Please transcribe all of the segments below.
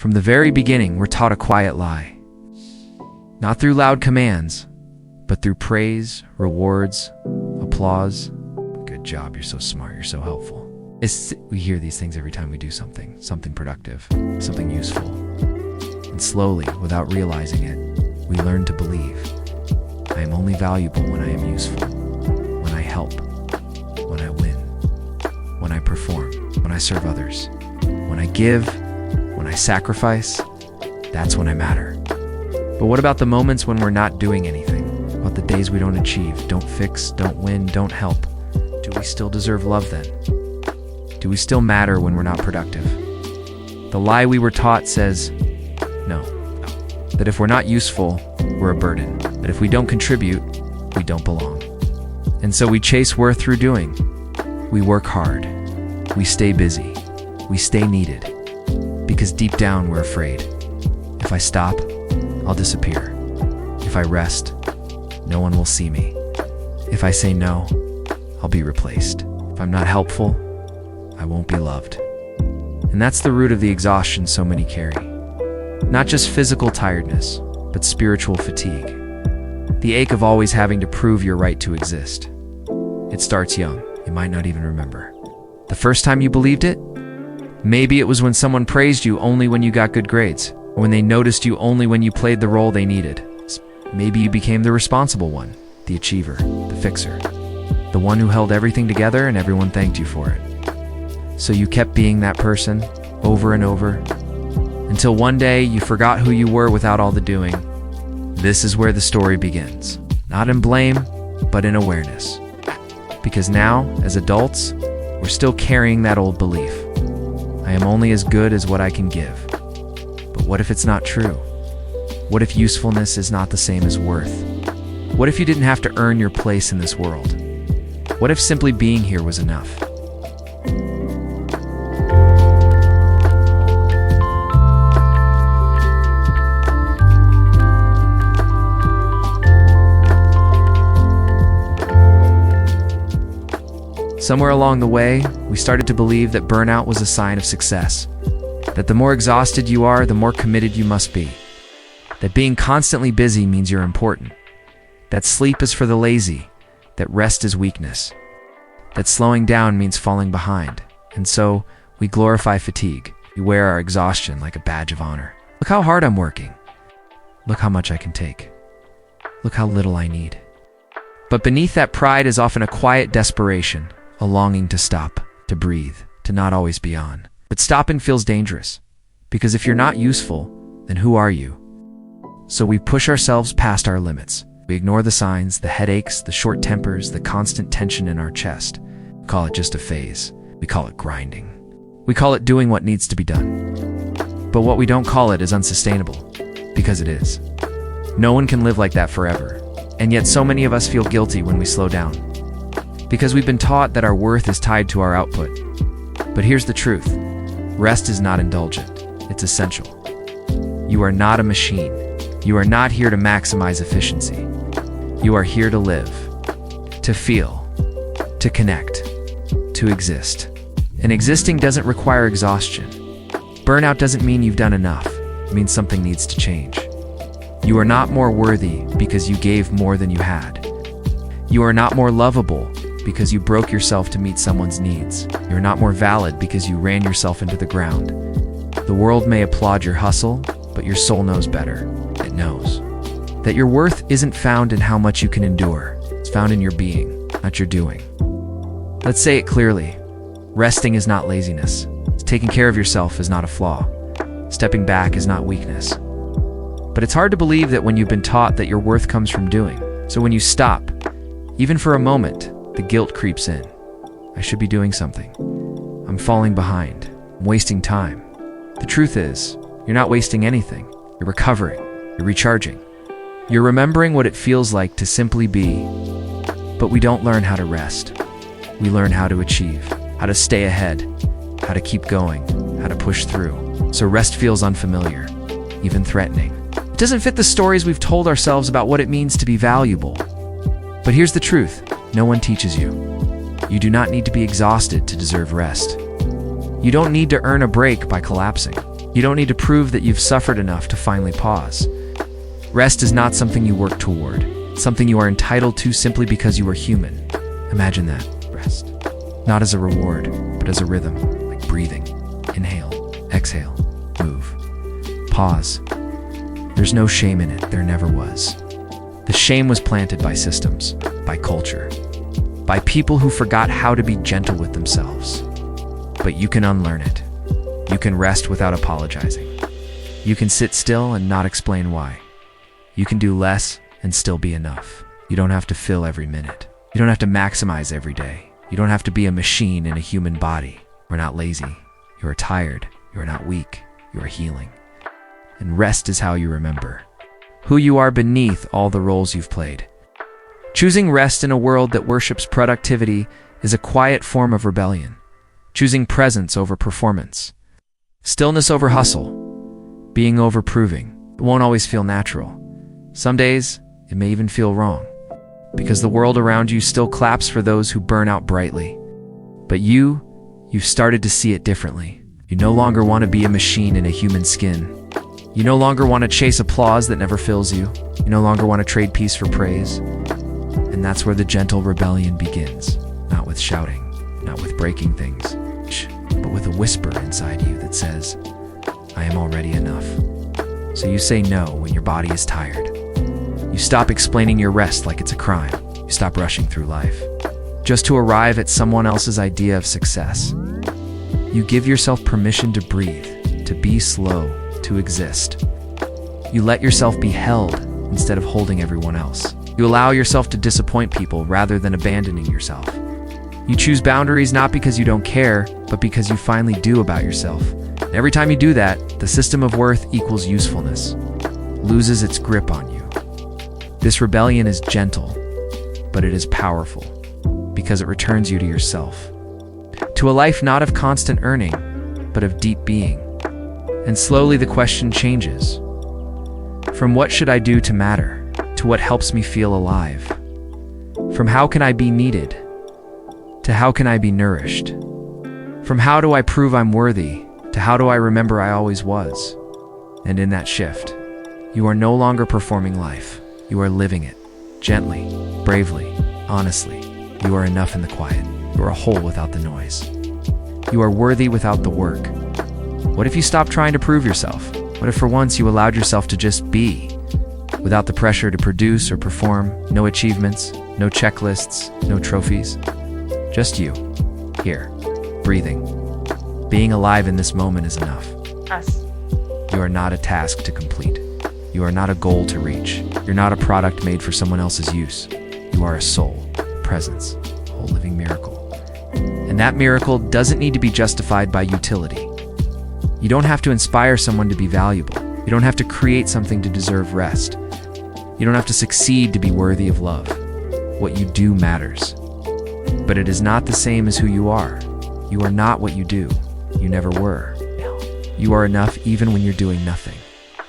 From the very beginning, we're taught a quiet lie. Not through loud commands, but through praise, rewards, applause. Good job, you're so smart, you're so helpful. We hear these things every time we do something productive, something useful. And slowly, without realizing it, we learn to believe. I am only valuable when I am useful, when I help, when I win, when I perform, when I serve others, when I give, when I sacrifice. That's when I matter. But what about the moments when we're not doing anything? About the days we don't achieve, don't fix, don't win, don't help? Do we still deserve love then? Do we still matter when we're not productive? The lie we were taught says, no. That if we're not useful, we're a burden. That if we don't contribute, we don't belong. And so we chase worth through doing. We work hard. We stay busy. We stay needed. Because deep down we're afraid. If I stop, I'll disappear. If I rest, no one will see me. If I say no, I'll be replaced. If I'm not helpful, I won't be loved. And that's the root of the exhaustion so many carry. Not just physical tiredness, but spiritual fatigue. The ache of always having to prove your right to exist. It starts young. You might not even remember. The first time you believed it? Maybe it was when someone praised you only when you got good grades, or when they noticed you only when you played the role they needed. Maybe you became the responsible one, the achiever, the fixer, the one who held everything together and everyone thanked you for it. So you kept being that person over and over until one day you forgot who you were without all the doing. This is where the story begins. Not in blame, but in awareness. Because now, as adults, we're still carrying that old belief. I am only as good as what I can give. But what if it's not true? What if usefulness is not the same as worth? What if you didn't have to earn your place in this world? What if simply being here was enough? Somewhere along the way, we started to believe that burnout was a sign of success. That the more exhausted you are, the more committed you must be. That being constantly busy means you're important. That sleep is for the lazy. That rest is weakness. That slowing down means falling behind. And so, we glorify fatigue. We wear our exhaustion like a badge of honor. Look how hard I'm working. Look how much I can take. Look how little I need. But beneath that pride is often a quiet desperation. A longing to stop, to breathe, to not always be on. But stopping feels dangerous, because if you're not useful, then who are you? So we push ourselves past our limits. We ignore the signs, the headaches, the short tempers, the constant tension in our chest. We call it just a phase. We call it grinding. We call it doing what needs to be done. But what we don't call it is unsustainable, because it is. No one can live like that forever, and yet so many of us feel guilty when we slow down. Because we've been taught that our worth is tied to our output. But here's the truth. Rest is not indulgent. It's essential. You are not a machine. You are not here to maximize efficiency. You are here to live, to feel, to connect, to exist. And existing doesn't require exhaustion. Burnout doesn't mean you've done enough. It means something needs to change. You are not more worthy because you gave more than you had. You are not more lovable because you broke yourself to meet someone's needs. You're not more valid because you ran yourself into the ground. The world may applaud your hustle, but your soul knows better. It knows that your worth isn't found in how much you can endure. It's found in your being, not your doing. Let's say it clearly. Resting is not laziness. Taking care of yourself is not a flaw. Stepping back is not weakness. But it's hard to believe that when you've been taught that your worth comes from doing. So when you stop, even for a moment, the guilt creeps in. I should be doing something. I'm falling behind. I'm wasting time. The truth is, you're not wasting anything. You're recovering. You're recharging. You're remembering what it feels like to simply be. But we don't learn how to rest. We learn how to achieve, how to stay ahead, how to keep going, how to push through. So rest feels unfamiliar, even threatening. It doesn't fit the stories we've told ourselves about what it means to be valuable. But here's the truth. No one teaches you. You do not need to be exhausted to deserve rest. You don't need to earn a break by collapsing. You don't need to prove that you've suffered enough to finally pause. Rest is not something you work toward, something you are entitled to simply because you are human. Imagine that, rest. Not as a reward, but as a rhythm, like breathing. Inhale, exhale, move. Pause. There's no shame in it, there never was. The shame was planted by systems, by culture, by people who forgot how to be gentle with themselves. But you can unlearn it. You can rest without apologizing. You can sit still and not explain why. You can do less and still be enough. You don't have to fill every minute. You don't have to maximize every day. You don't have to be a machine in a human body. You're not lazy. You are tired. You are not weak. You are healing. And rest is how you remember who you are beneath all the roles you've played. Choosing rest in a world that worships productivity is a quiet form of rebellion. Choosing presence over performance. Stillness over hustle. Being over proving. It won't always feel natural. Some days, it may even feel wrong, because the world around you still claps for those who burn out brightly. But you've started to see it differently. You no longer want to be a machine in a human skin. You no longer want to chase applause that never fills you. You no longer want to trade peace for praise. And that's where the gentle rebellion begins. Not with shouting, not with breaking things, but with a whisper inside you that says, I am already enough. So you say no when your body is tired. You stop explaining your rest like it's a crime. You stop rushing through life just to arrive at someone else's idea of success. You give yourself permission to breathe, to be slow, to exist. You let yourself be held instead of holding everyone else. You allow yourself to disappoint people rather than abandoning yourself. You choose boundaries not because you don't care, but because you finally do about yourself. And every time you do that, the system of worth equals usefulness loses its grip on you. This rebellion is gentle, but it is powerful because it returns you to yourself, to a life not of constant earning, but of deep being. And slowly the question changes. From what should I do to matter, to what helps me feel alive? From how can I be needed, to how can I be nourished? From how do I prove I'm worthy, to how do I remember I always was? And in that shift, you are no longer performing life. You are living it, gently, bravely, honestly. You are enough in the quiet. You are whole without the noise. You are worthy without the work. What if you stopped trying to prove yourself? What if for once you allowed yourself to just be, without the pressure to produce or perform, no achievements, no checklists, no trophies? Just you, here, breathing. Being alive in this moment is enough. Us. You are not a task to complete. You are not a goal to reach. You're not a product made for someone else's use. You are a soul, presence, a whole living miracle. And that miracle doesn't need to be justified by utility. You don't have to inspire someone to be valuable. You don't have to create something to deserve rest. You don't have to succeed to be worthy of love. What you do matters. But it is not the same as who you are. You are not what you do. You never were. You are enough even when you're doing nothing.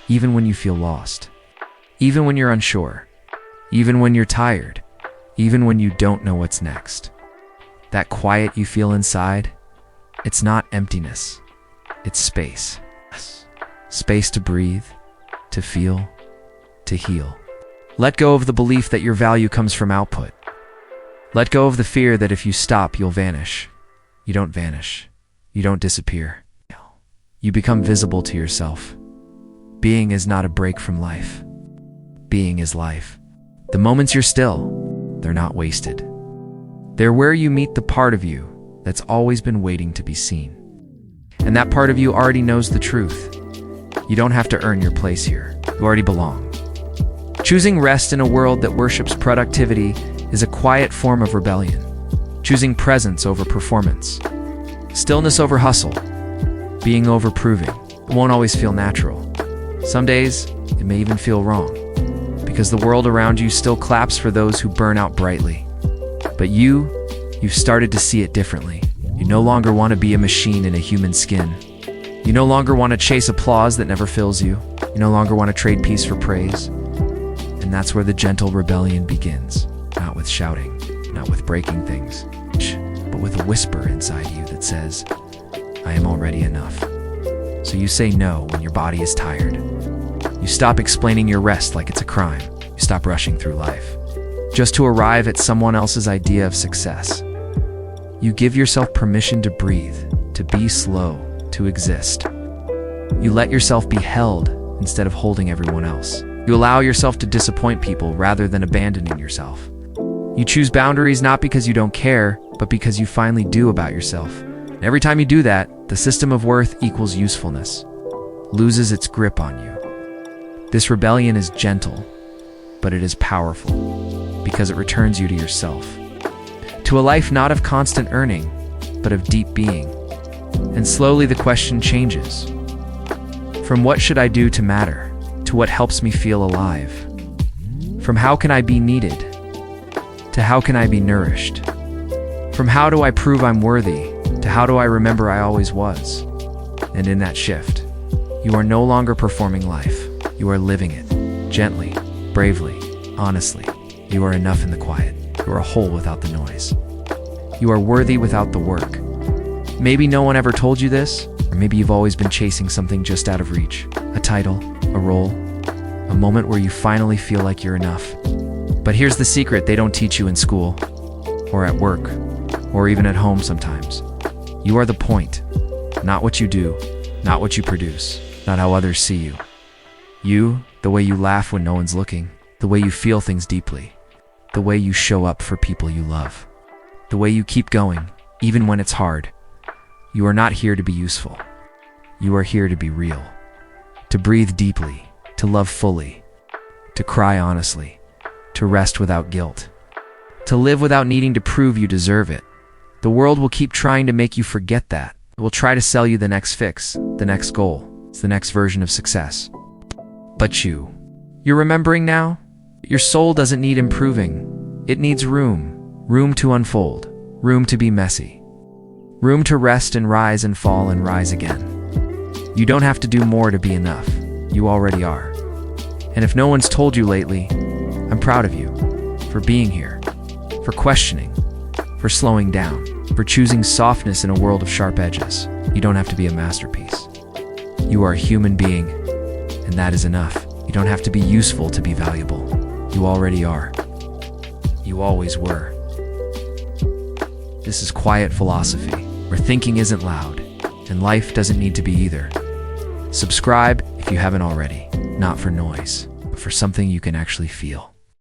Even when you feel lost. Even when you're unsure. Even when you're tired. Even when you don't know what's next. That quiet you feel inside, it's not emptiness. It's space. Space to breathe, to feel, to heal. Let go of the belief that your value comes from output. Let go of the fear that if you stop, you'll vanish. You don't vanish. You don't disappear. You become visible to yourself. Being is not a break from life. Being is life. The moments you're still, they're not wasted. They're where you meet the part of you that's always been waiting to be seen. And that part of you already knows the truth. You don't have to earn your place here. You already belong. Choosing rest in a world that worships productivity is a quiet form of rebellion. Choosing presence over performance. Stillness over hustle. Being over proving. It won't always feel natural. Some days, it may even feel wrong, because the world around you still claps for those who burn out brightly. But you've started to see it differently. You no longer want to be a machine in a human skin. You no longer want to chase applause that never fills you. You no longer want to trade peace for praise. And that's where the gentle rebellion begins. Not with shouting, not with breaking things, but with a whisper inside you that says, I am already enough. So you say no when your body is tired. You stop explaining your rest like it's a crime. You stop rushing through life just to arrive at someone else's idea of success. You give yourself permission to breathe, to be slow, to exist. You let yourself be held instead of holding everyone else. You allow yourself to disappoint people rather than abandoning yourself. You choose boundaries not because you don't care, but because you finally do about yourself. And every time you do that, the system of worth equals usefulness loses its grip on you. This rebellion is gentle, but it is powerful because it returns you to yourself, to a life not of constant earning, but of deep being. And slowly the question changes. From what should I do to matter, to what helps me feel alive. From how can I be needed, to how can I be nourished. From how do I prove I'm worthy, to how do I remember I always was. And in that shift, you are no longer performing life. You are living it, gently, bravely, honestly. You are enough in the quiet. You are whole without the noise. You are worthy without the work. Maybe no one ever told you this, or maybe you've always been chasing something just out of reach. A title, a role, a moment where you finally feel like you're enough. But here's the secret they don't teach you in school, or at work, or even at home sometimes. You are the point, not what you do, not what you produce, not how others see you. You, the way you laugh when no one's looking, the way you feel things deeply, the way you show up for people you love, the way you keep going, even when it's hard. You are not here to be useful. You are here to be real, to breathe deeply, to love fully, to cry honestly, to rest without guilt, to live without needing to prove you deserve it. The world will keep trying to make you forget that. It will try to sell you the next fix, the next goal, the next version of success. But you're remembering now? Your soul doesn't need improving. It needs room to unfold, room to be messy, room to rest and rise and fall and rise again. You don't have to do more to be enough. You already are. And if no one's told you lately, I'm proud of you for being here, for questioning, for slowing down, for choosing softness in a world of sharp edges. You don't have to be a masterpiece. You are a human being, and that is enough. You don't have to be useful to be valuable. You already are. You always were. This is quiet philosophy, where thinking isn't loud, and life doesn't need to be either. Subscribe if you haven't already, not for noise, but for something you can actually feel.